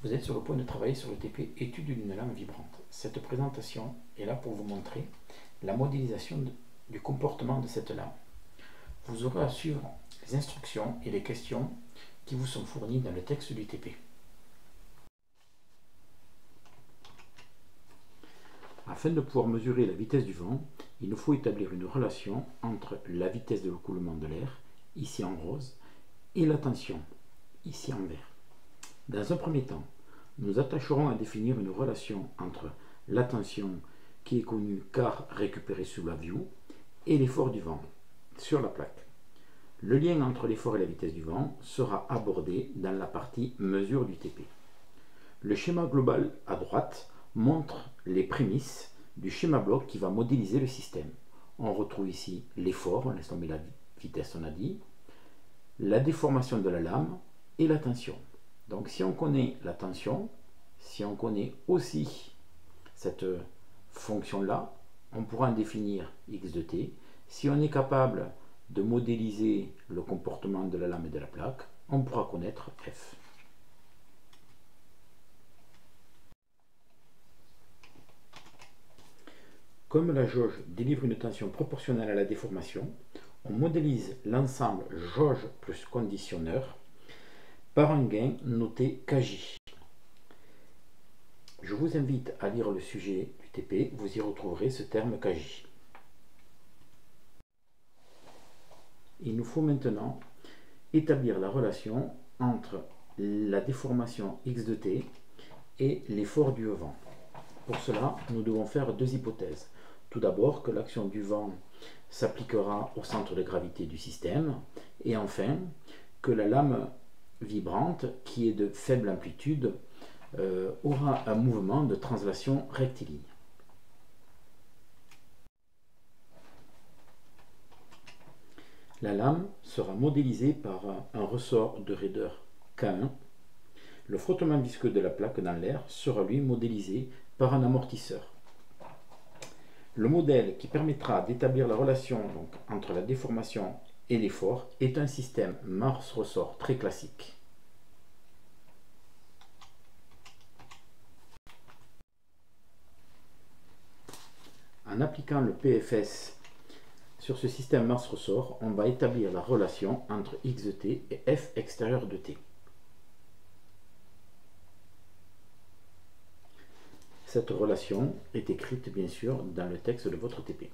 Vous êtes sur le point de travailler sur le TP étude d'une lame vibrante. Cette présentation est là pour vous montrer la modélisation du comportement de cette lame. Vous aurez à suivre les instructions et les questions qui vous sont fournies dans le texte du TP. Afin de pouvoir mesurer la vitesse du vent, il nous faut établir une relation entre la vitesse de l'écoulement de l'air, ici en rose, et la tension, ici en vert. Dans un premier temps, nous attacherons à définir une relation entre la tension qui est connue car récupérée sous la view et l'effort du vent sur la plaque. Le lien entre l'effort et la vitesse du vent sera abordé dans la partie mesure du TP. Le schéma global à droite montre les prémices du schéma bloc qui va modéliser le système. On retrouve ici l'effort, on laisse tomber la vitesse, on a dit, la déformation de la lame et la tension. Donc si on connaît la tension, si on connaît aussi cette fonction-là, on pourra en définir x de t. Si on est capable de modéliser le comportement de la lame et de la plaque, on pourra connaître f. Comme la jauge délivre une tension proportionnelle à la déformation, on modélise l'ensemble jauge plus conditionneur par un gain noté kj. Je vous invite à lire le sujet du TP, vous y retrouverez ce terme kj. Il nous faut maintenant établir la relation entre la déformation x de t et l'effort du vent. Pour cela, nous devons faire deux hypothèses. Tout d'abord, que l'action du vent s'appliquera au centre de gravité du système, et enfin, que la lame vibrante, qui est de faible amplitude, aura un mouvement de translation rectiligne. La lame sera modélisée par un ressort de raideur K1. Le frottement visqueux de la plaque dans l'air sera lui modélisé par un amortisseur. Le modèle qui permettra d'établir la relation entre la déformation et l'effort est un système Morse-ressort très classique. En appliquant le PFS sur ce système Morse-ressort, on va établir la relation entre x de t et f extérieur de t. Cette relation est écrite bien sûr dans le texte de votre TP.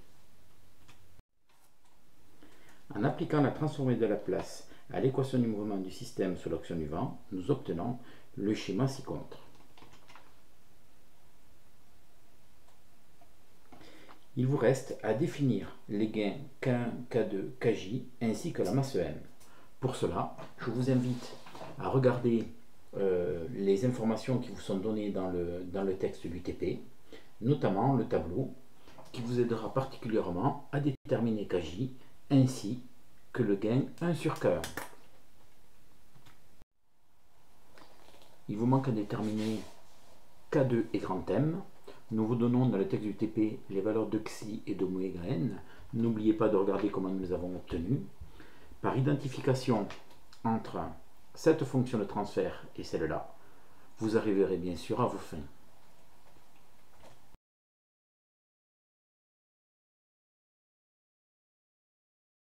En appliquant la transformée de Laplace à l'équation du mouvement du système sous l'action du vent, nous obtenons le schéma ci-contre. Il vous reste à définir les gains K1, K2, Kj ainsi que la masse M. Pour cela, je vous invite à regarder les informations qui vous sont données dans le texte du TP, notamment le tableau qui vous aidera particulièrement à déterminer Kj ainsi que le gain 1 sur K1. Il vous manque à déterminer K2 et grand M. Nous vous donnons dans le texte du TP les valeurs de xi et d'oméga n. N'oubliez pas de regarder comment nous les avons obtenus. Par identification entre cette fonction de transfert et celle-là, vous arriverez bien sûr à vos fins.